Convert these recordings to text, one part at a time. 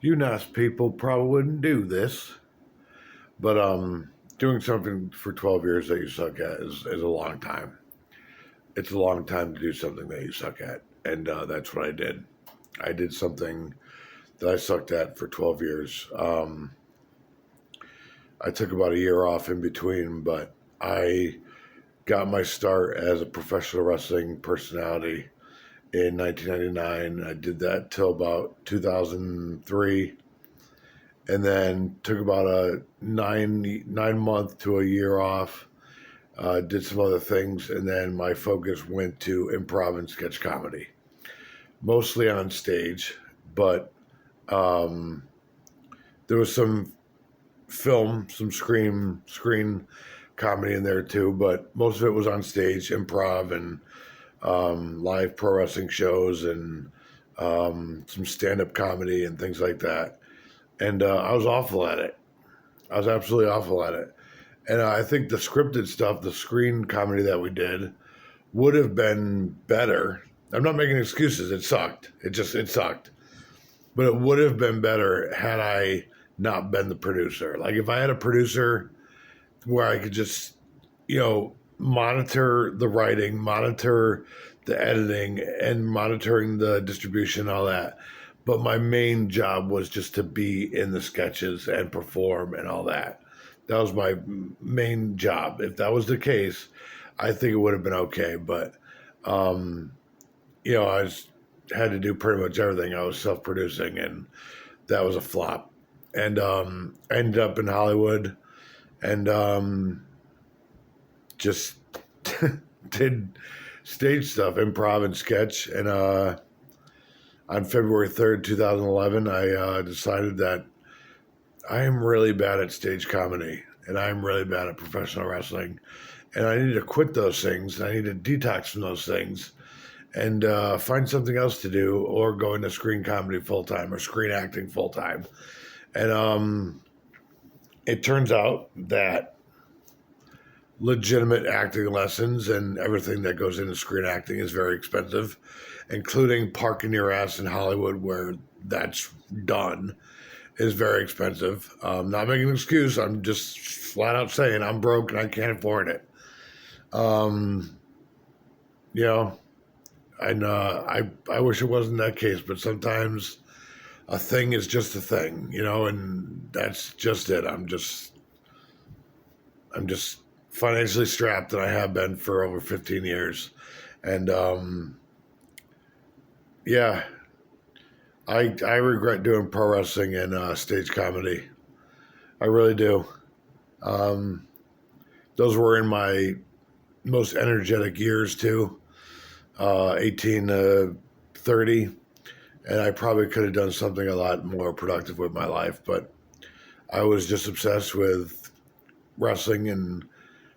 You nice people probably wouldn't do this, but doing something for 12 years that you suck at is a long time. It's a long time to do something that you suck at, and that's what I did. I did something that I sucked at for 12 years. I took about a year off in between, but I got my start as a professional wrestling personality in 1999. I did that till about 2003, and then took about a nine month to a year off. Did some other things, and then my focus went to improv and sketch comedy, mostly on stage. But there was some film, some screen comedy in there too. But most of it was on stage, improv, and live pro wrestling shows, and some stand up comedy and things like that. And I was awful at it. I was absolutely awful at it. And I think the scripted stuff, the screen comedy that we did, would have been better. I'm not making excuses. It sucked. It sucked. But it would have been better had I not been the producer. Like if I had a producer where I could just, monitor the writing, monitor the editing, and monitoring the distribution, and all that. But my main job was just to be in the sketches and perform and all that. That was my main job. If that was the case, I think it would have been okay. But, had to do pretty much everything. I was self-producing, and that was a flop. And I ended up in Hollywood, and just did stage stuff, improv and sketch. And on February 3rd, 2011, I decided that I am really bad at stage comedy, and I'm really bad at professional wrestling. And I need to quit those things. I need to detox from those things and find something else to do, or go into screen comedy full time or screen acting full time. And it turns out that legitimate acting lessons and everything that goes into screen acting is very expensive, including parking your ass in Hollywood where that's done is very expensive. Not making an excuse. I'm just flat out saying I'm broke and I can't afford it. You know, and I wish it wasn't that case, but sometimes a thing is just a thing, and that's just it. I'm just financially strapped, and I have been for over 15 years. And yeah, I regret doing pro wrestling and stage comedy. I really do. Those were in my most energetic years too, 18 to 30. And I probably could have done something a lot more productive with my life, but I was just obsessed with wrestling and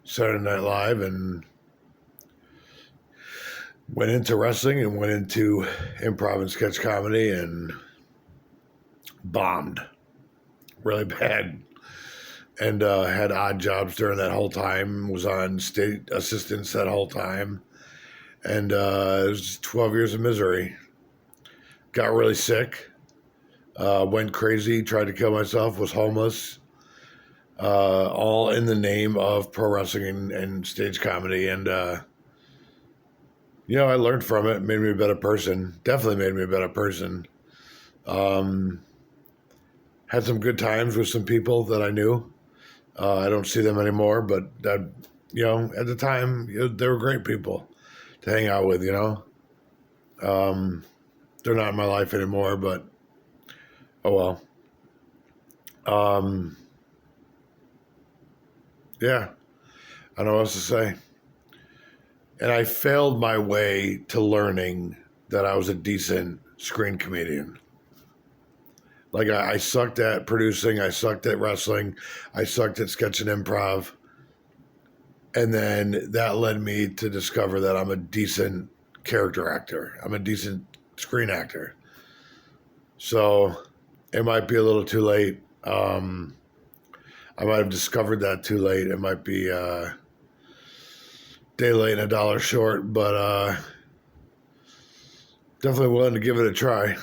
Saturday Night Live, and went into wrestling and went into improv and sketch comedy, and bombed really bad. And had odd jobs during that whole time, was on state assistants that whole time. And it was just 12 years of misery. Got really sick, went crazy, tried to kill myself, was homeless, all in the name of pro wrestling and stage comedy. And, I learned from it, made me a better person, definitely made me a better person. Had some good times with some people that I knew. I don't see them anymore, but, at the time, they were great people to hang out with, They're not in my life anymore, but oh well. Yeah, I don't know what else to say. And I failed my way to learning that I was a decent screen comedian. Like I sucked at producing, I sucked at wrestling, I sucked at sketch and improv. And then that led me to discover that I'm a decent character actor. I'm a decent screen actor. So it might be a little too late. I might have discovered that too late. It might be a day late and a dollar short, but definitely willing to give it a try.